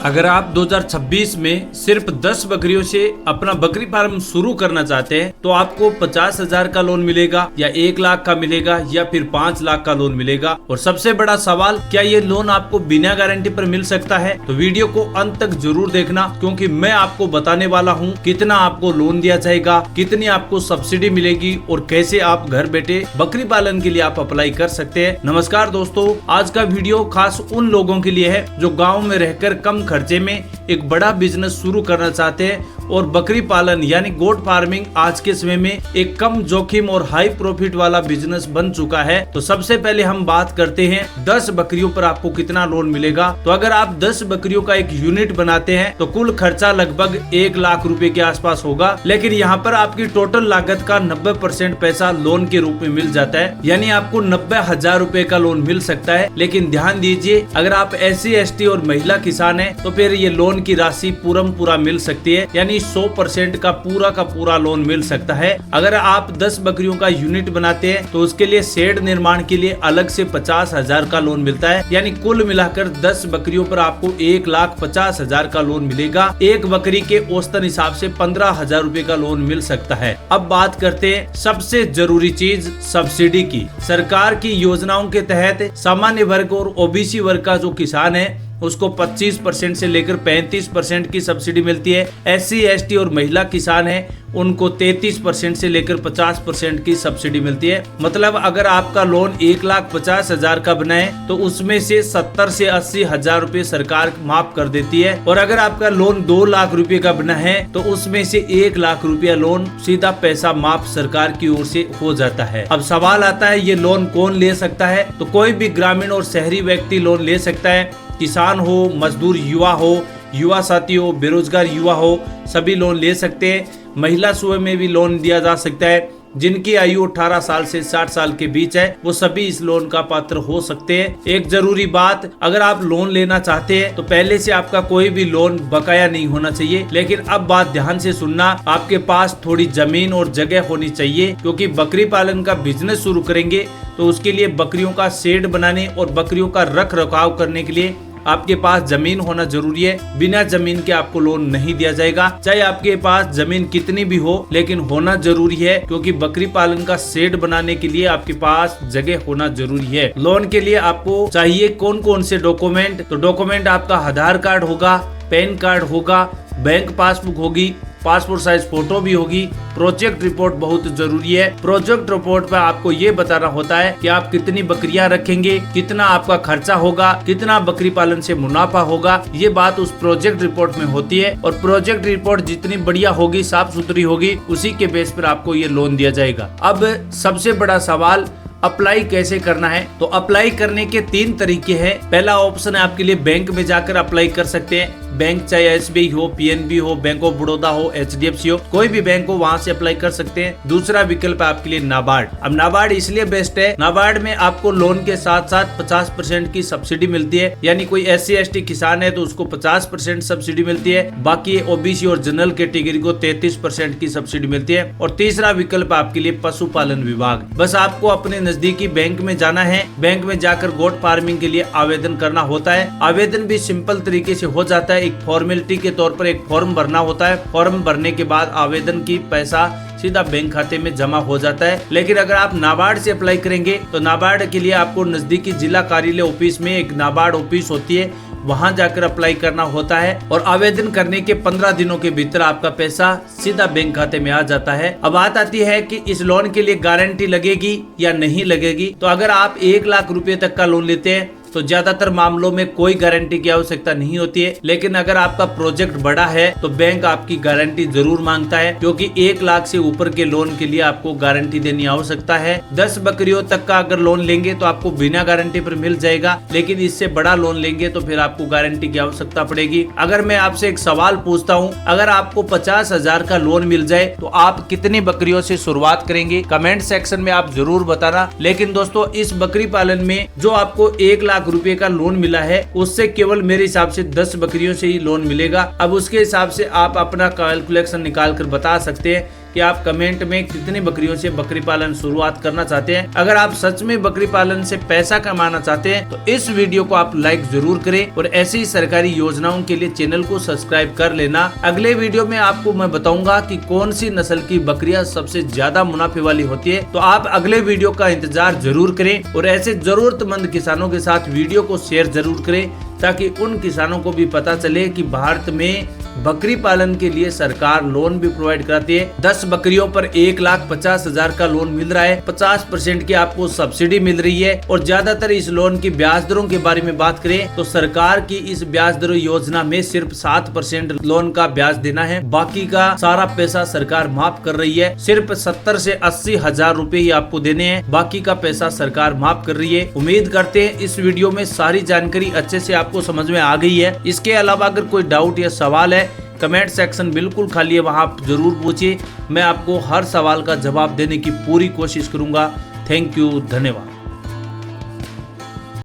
अगर आप 2026 में सिर्फ 10 बकरियों से अपना बकरी फार्म शुरू करना चाहते हैं तो आपको 50,000 का लोन मिलेगा या 1 लाख का मिलेगा या फिर 5 लाख का लोन मिलेगा। और सबसे बड़ा सवाल, क्या ये लोन आपको बिना गारंटी पर मिल सकता है? तो वीडियो को अंत तक जरूर देखना, क्योंकि मैं आपको बताने वाला हूँ कितना आपको लोन दिया जाएगा, कितनी आपको सब्सिडी मिलेगी और कैसे आप घर बैठे बकरी पालन के लिए आप अप्लाई कर सकते हैं। नमस्कार दोस्तों, आज का वीडियो खास उन लोगों के लिए है जो गाँव में रहकर कम खर्चे में एक बड़ा बिजनेस शुरू करना चाहते हैं। और बकरी पालन यानी गोट फार्मिंग आज के समय में एक कम जोखिम और हाई प्रॉफिट वाला बिजनेस बन चुका है। तो सबसे पहले हम बात करते हैं 10 बकरियों पर आपको कितना लोन मिलेगा। तो अगर आप 10 बकरियों का एक यूनिट बनाते हैं तो कुल खर्चा लगभग 1 लाख रुपए के आसपास होगा, लेकिन यहाँ पर आपकी टोटल लागत का 90% पैसा लोन के रूप में मिल जाता है, यानी आपको 90,000 रुपए का लोन मिल सकता है। लेकिन ध्यान दीजिए, अगर आप SC ST और महिला किसान है तो फिर ये लोन की राशि पूरा मिल सकती है, यानी 100% का पूरा लोन मिल सकता है। अगर आप 10 बकरियों का यूनिट बनाते हैं तो उसके लिए शेड निर्माण के लिए अलग से 50,000 का लोन मिलता है, यानी कुल मिलाकर 10 बकरियों पर आपको 1,50,000 का लोन मिलेगा। एक बकरी के औसतन हिसाब से 15,000 रुपए का लोन मिल सकता है। अब बात करते हैं सबसे जरूरी चीज, सब्सिडी की। सरकार की योजनाओं के तहत सामान्य वर्ग और OBC वर्ग का जो किसान है उसको 25% से लेकर 35% की सब्सिडी मिलती है। SC ST और महिला किसान है उनको 33% से लेकर 50% की सब्सिडी मिलती है। मतलब अगर आपका लोन 1,50,000 का बना है तो उसमें से 70 से 80,000 रुपए सरकार माफ कर देती है। और अगर आपका लोन 2 लाख रुपए का बना है तो उसमें से 1 लाख रुपया लोन सीधा पैसा माफ सरकार की ओर से हो जाता है। अब सवाल आता है, ये लोन कौन ले सकता है? तो कोई भी ग्रामीण और शहरी व्यक्ति लोन ले सकता है। किसान हो, मजदूर युवा हो, युवा साथी हो, बेरोजगार युवा हो, सभी लोन ले सकते हैं। महिला सुबह में भी लोन दिया जा सकता है। जिनकी आयु 18 साल से 60 साल के बीच है वो सभी इस लोन का पात्र हो सकते हैं। एक जरूरी बात, अगर आप लोन लेना चाहते हैं तो पहले से आपका कोई भी लोन बकाया नहीं होना चाहिए। लेकिन अब बात ध्यान से सुनना, आपके पास थोड़ी जमीन और जगह होनी चाहिए, क्योंकि बकरी पालन का बिजनेस शुरू करेंगे तो उसके लिए बकरियों का शेड बनाने और बकरियों का रख रखाव करने के लिए आपके पास जमीन होना जरूरी है। बिना जमीन के आपको लोन नहीं दिया जाएगा, चाहे आपके पास जमीन कितनी भी हो, लेकिन होना जरूरी है, क्योंकि बकरी पालन का शेड बनाने के लिए आपके पास जगह होना जरूरी है। लोन के लिए आपको चाहिए कौन कौन से डॉक्यूमेंट? तो डॉक्यूमेंट आपका आधार कार्ड होगा, पैन कार्ड होगा, बैंक पासबुक होगी, पासपोर्ट साइज फोटो भी होगी, प्रोजेक्ट रिपोर्ट बहुत जरूरी है। प्रोजेक्ट रिपोर्ट पर आपको ये बताना होता है कि आप कितनी बकरियां रखेंगे, कितना आपका खर्चा होगा, कितना बकरी पालन से मुनाफा होगा, ये बात उस प्रोजेक्ट रिपोर्ट में होती है। और प्रोजेक्ट रिपोर्ट जितनी बढ़िया होगी, साफ सुथरी होगी, उसी के बेस पर आपको ये लोन दिया जाएगा। अब सबसे बड़ा सवाल, अप्लाई कैसे करना है? तो अप्लाई करने के 3 तरीके हैं। पहला ऑप्शन है आपके लिए बैंक में जाकर अप्लाई कर सकते हैं। बैंक चाहे SBI हो, PNB हो, बैंक ऑफ बड़ौदा हो, HDFC हो, कोई भी बैंक हो, वहां से अप्लाई कर सकते हैं। दूसरा विकल्प है आपके लिए नाबार्ड। अब नाबार्ड इसलिए बेस्ट है, नाबार्ड में आपको लोन के साथ साथ 50% की सब्सिडी मिलती है, यानी कोई SC ST किसान है तो उसको 50% सब्सिडी मिलती है, बाकी OBC और जनरल कैटेगरी को 33% की सब्सिडी मिलती है। और तीसरा विकल्प आपके लिए पशुपालन विभाग। बस आपको अपने नजदीकी बैंक में जाना है, बैंक में जाकर गोट फार्मिंग के लिए आवेदन करना होता है। आवेदन भी सिंपल तरीके से हो जाता है। एक फॉर्मेलिटी के तौर पर एक फॉर्म भरना होता है। फॉर्म भरने के बाद आवेदन की पैसा सीधा बैंक खाते में जमा हो जाता है। लेकिन अगर आप नाबार्ड से अप्लाई करेंगे तो नाबार्ड के लिए आपको नजदीकी जिला कार्यालय ऑफिस में एक नाबार्ड ऑफिस होती है, वहां जाकर अप्लाई करना होता है। और आवेदन करने के 15 दिनों के भीतर आपका पैसा सीधा बैंक खाते में आ जाता है। अब बात आती है कि इस लोन के लिए गारंटी लगेगी या नहीं लगेगी। तो अगर आप 1 लाख रुपए तक का लोन लेते हैं तो ज्यादातर मामलों में कोई गारंटी की आवश्यकता नहीं होती है। लेकिन अगर आपका प्रोजेक्ट बड़ा है तो बैंक आपकी गारंटी जरूर मांगता है, क्योंकि 1 लाख से ऊपर के लोन के लिए आपको गारंटी देनी आवश्यकता है। 10 बकरियों तक का अगर लोन लेंगे तो आपको बिना गारंटी पर मिल जाएगा, लेकिन इससे बड़ा लोन लेंगे तो फिर आपको गारंटी की आवश्यकता पड़ेगी। अगर मैं आपसे एक सवाल पूछता हूँ, अगर आपको 50,000 का लोन मिल जाए तो आप कितनी बकरियों से शुरुआत करेंगे? कमेंट सेक्शन में आप जरूर बताना। लेकिन दोस्तों, इस बकरी पालन में जो आपको 1 लाख रुपए का लोन मिला है उससे केवल मेरे हिसाब से 10 बकरियों से ही लोन मिलेगा। अब उसके हिसाब से आप अपना कैलकुलेशन निकाल कर बता सकते हैं कि आप कमेंट में कितनी बकरियों से बकरी पालन शुरुआत करना चाहते हैं। अगर आप सच में बकरी पालन से पैसा कमाना चाहते हैं तो इस वीडियो को आप लाइक जरूर करें और ऐसी ही सरकारी योजनाओं के लिए चैनल को सब्सक्राइब कर लेना। अगले वीडियो में आपको मैं बताऊंगा कि कौन सी नस्ल की बकरियां सबसे ज्यादा मुनाफे वाली होती है, तो आप अगले वीडियो का इंतजार जरूर करें और ऐसे जरूरतमंद किसानों के साथ वीडियो को शेयर जरूर करें ताकि उन किसानों को भी पता चले कि भारत में बकरी पालन के लिए सरकार लोन भी प्रोवाइड कराती है। 10 बकरियों पर 1,50,000 का लोन मिल रहा है, 50% की आपको सब्सिडी मिल रही है और ज्यादातर इस लोन की ब्याज दरों के बारे में बात करें तो सरकार की इस ब्याज दर योजना में सिर्फ 7% लोन का ब्याज देना है, बाकी का सारा पैसा सरकार माफ कर रही है। सिर्फ 70 से 80 हजार रूपए ही आपको देने हैं, बाकी का पैसा सरकार माफ कर रही है। उम्मीद करते हैं इस वीडियो में सारी जानकारी अच्छे से आपको समझ में आ गई है। इसके अलावा अगर कोई डाउट या सवाल है, कमेंट सेक्शन बिल्कुल खाली है, वहां आप जरूर पूछिए। मैं आपको हर सवाल का जवाब देने की पूरी कोशिश करूंगा। थैंक यू, धन्यवाद।